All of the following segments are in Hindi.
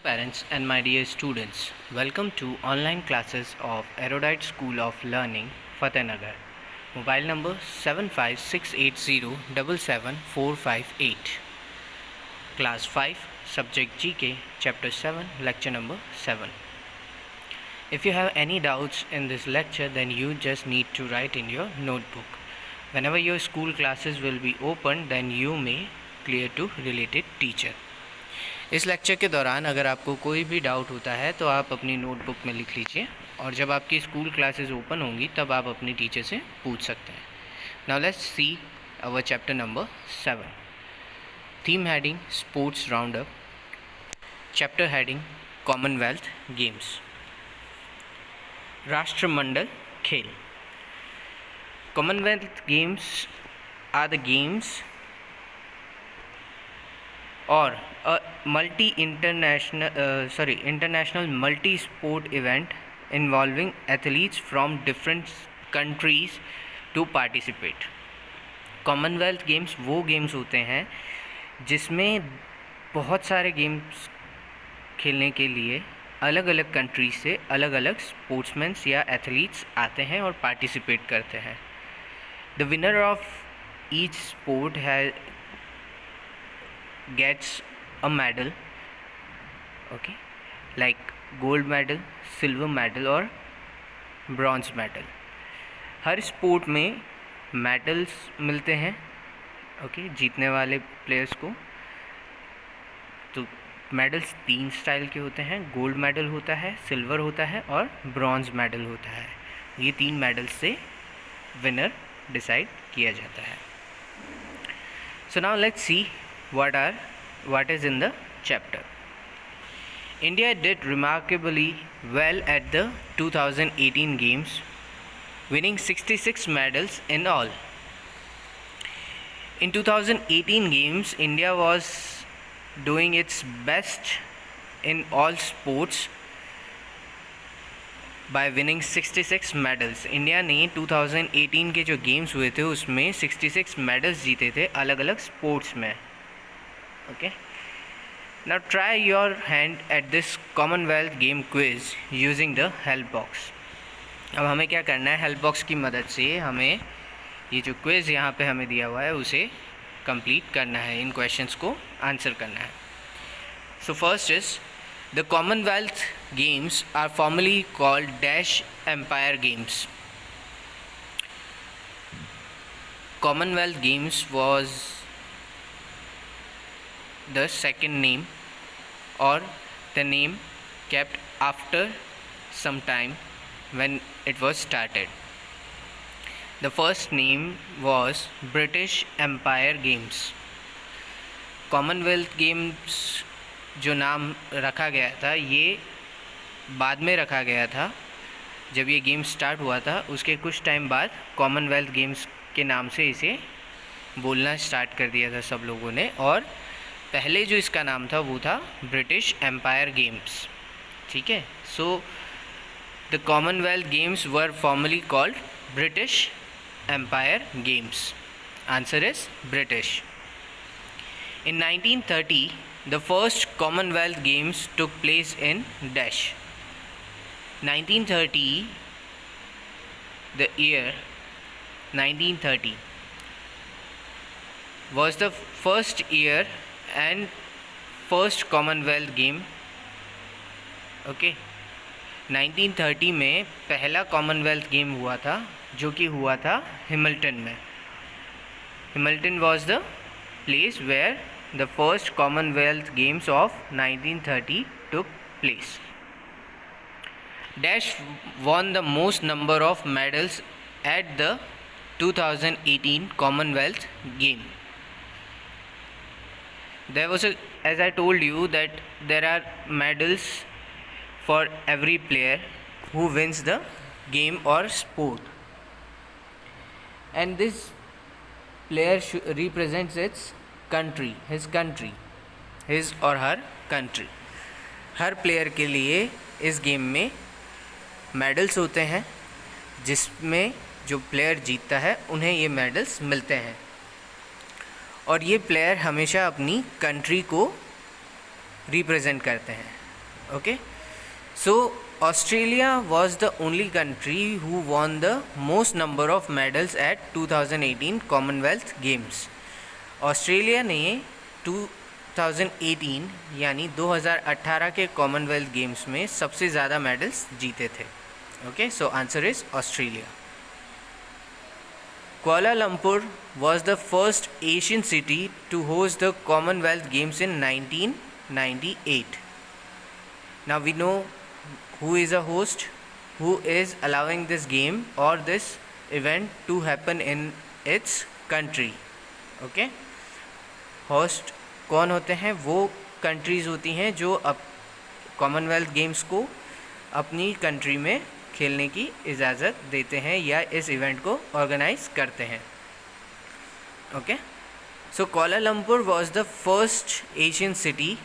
parents and my dear students, welcome to online classes of Erudite School of Learning, Fatehnagar. Mobile number 7568077458. Class 5, Subject GK, Chapter 7, Lecture number 7. If you have any doubts in this lecture, then you just need to write in your notebook. Whenever your school classes will be open, then you may clear to related teacher. इस लेक्चर के दौरान अगर आपको कोई भी डाउट होता है तो आप अपनी नोटबुक में लिख लीजिए और जब आपकी स्कूल क्लासेस ओपन होंगी तब आप अपनी टीचर से पूछ सकते हैं. Now let's see our chapter number 7. Theme heading sports round up. Chapter heading Commonwealth Games. राष्ट्रमंडल खेल. Commonwealth Games are the games or a international multi-sport event involving athletes from different countries to participate. Commonwealth games वो गेम्स होते हैं जिसमें बहुत सारे गेम्स खेलने के लिए अलग अलग कंट्रीज से अलग अलग स्पोर्ट्समैन्स या एथलीट्स आते हैं और पार्टिसिपेट करते हैं. The winner of each sport gets a medal, okay, like gold medal, silver medal और bronze medal. हर स्पोर्ट में मेडल्स मिलते हैं, ओके, जीतने वाले प्लेयर्स को. तो मेडल्स 3 स्टाइल के होते हैं. गोल्ड मेडल होता है, सिल्वर होता है और ब्रॉन्ज मेडल होता है. ये 3 मेडल्स से विनर डिसाइड किया जाता है. So now let's C what is in the chapter. India did remarkably well at the 2018 games, winning 66 medals in all. In 2018 games, India was doing its best in all sports by winning 66 medals. India ने 2018 के जो गेम्स हुए थे उसमें 66 मेडल्स जीते थे अलग अलग स्पोर्ट्स में. Okay, now try your hand at this Commonwealth game quiz using the help box. अब हमें क्या करना है, हेल्प बॉक्स की मदद से हमें ये जो क्विज़ यहाँ पे हमें दिया हुआ है उसे कंप्लीट करना है, इन क्वेश्चंस को आंसर करना है. So first is the Commonwealth Games are formerly called dash Empire Games. Commonwealth Games was the second name or the name kept after some time when it was started. The first name was British Empire Games. Commonwealth Games जो नाम रखा गया था ये बाद में रखा गया था. जब ये गेम स्टार्ट हुआ था उसके कुछ टाइम बाद कॉमनवेल्थ गेम्स के नाम से इसे बोलना स्टार्ट कर दिया था सब लोगों ने. और पहले जो इसका नाम था वो था ब्रिटिश एम्पायर गेम्स. ठीक है, so the Commonwealth Games were formerly called British Empire Games. Answer is British. In 1930 the first Commonwealth Games took place in dash. 1930, the year 1930 was the first year and first Commonwealth game. Okay, 1930 में पहला कॉमनवेल्थ गेम हुआ था जो कि हुआ था हिमल्टन में. Hamilton was the place where the first Commonwealth Games of 1930 took place. Dash won the most number of medals at the 2018 Commonwealth game. There was as I told you that there are medals for every player who wins the game or sport, and this player represents its country, his or her country. Her player के लिए इस गेम में मेडल्स होते हैं जिसमें जो प्लेयर जीतता है उन्हें ये मेडल्स मिलते हैं. और ये प्लेयर हमेशा अपनी कंट्री को रिप्रेजेंट करते हैं. Okay, so Australia was the only country who won the most number of medals at 2018 Commonwealth Games. Australia ने 2018 यानी 2018 के कॉमनवेल्थ गेम्स में सबसे ज़्यादा मेडल्स जीते थे. Okay, so answer is Australia. Kuala was the first Asian city to host the Commonwealth Games in 1998. Now we know who is a host, who is allowing this game or this event to happen in its country. Okay, host कौन होते हैं? वो कंट्रीज़ होती हैं जो अब कॉमनवेल्थ गेम्स को अपनी कंट्री में खेलने की इजाज़त देते हैं या इस इवेंट को ऑर्गेनाइज करते हैं. Okay, so Kuala Lumpur was the first Asian city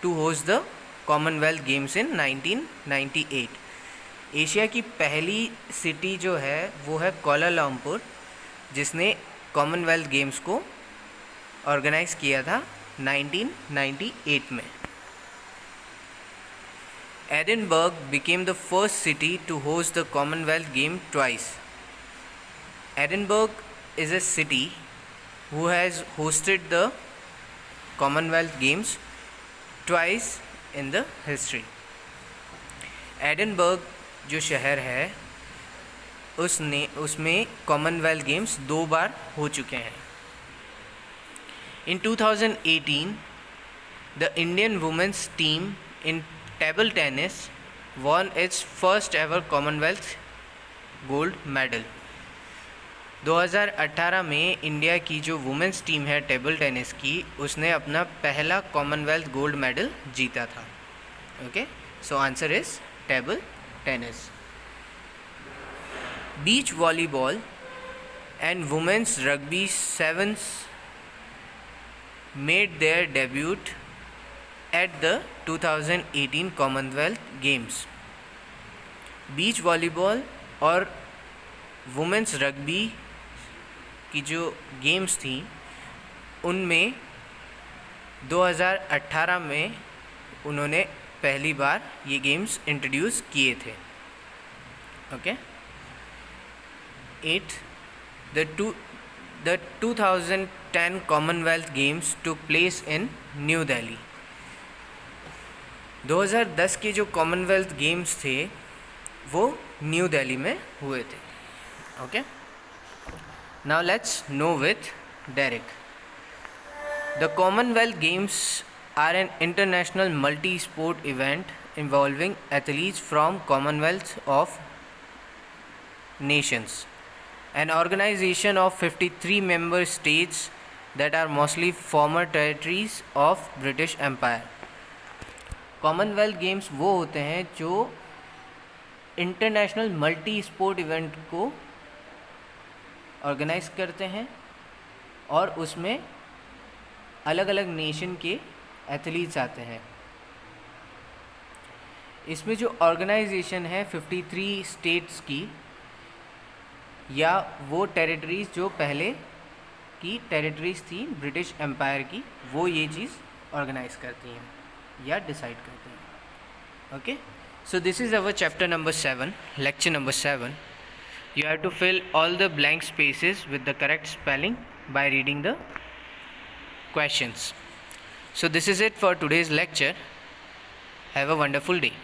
to host the Commonwealth Games in 1998. Asia की पहली सिटी जो है वो है कोलालमपुर, जिसने कॉमनवेल्थ गेम्स को ऑर्गेनाइज किया था 1998 में. Edinburgh became the first city to host the Commonwealth Game twice. Edinburgh is a city who has hosted the Commonwealth Games twice in the history. Edinburgh जो शहर है उसमें कॉमनवेल्थ गेम्स 2 बार हो चुके हैं. In 2018, the Indian women's team in table tennis won its first ever Commonwealth gold medal. 2018 में इंडिया की जो वुमेंस टीम है टेबल टेनिस की, उसने अपना पहला कॉमनवेल्थ गोल्ड मेडल जीता था. Okay, so answer is table tennis. Beach volleyball and women's rugby sevens made their debut at the 2018 Commonwealth Games. Beach volleyball और वुमेंस रग्बी की जो गेम्स थी उनमें 2018 में उन्होंने पहली बार ये गेम्स इंट्रोड्यूस किए थे. Okay, 8 The 2010 Commonwealth Games took place in New Delhi. 2010 के जो कॉमनवेल्थ गेम्स थे वो न्यू दिल्ली में हुए थे. Okay, now let's know with derrick. The Commonwealth Games are an international multi sport event involving athletes from Commonwealth of Nations, an organization of 53 member states that are mostly former territories of British Empire. Commonwealth games वो होते हैं जो इंटरनेशनल मल्टी स्पोर्ट इवेंट को ऑर्गेनाइज करते हैं और उसमें अलग अलग नेशन के एथलीट्स आते हैं. इसमें जो ऑर्गेनाइजेशन है 53 स्टेट्स की या वो टेरिटरीज़ जो पहले की टेरिटरीज़ थी ब्रिटिश एम्पायर की, वो ये चीज़ ऑर्गेनाइज करती हैं या डिसाइड करती हैं. Okay, so this is our chapter number 7, lecture number 7. You have to fill all the blank spaces with the correct spelling by reading the questions. So this is it for today's lecture. Have a wonderful day.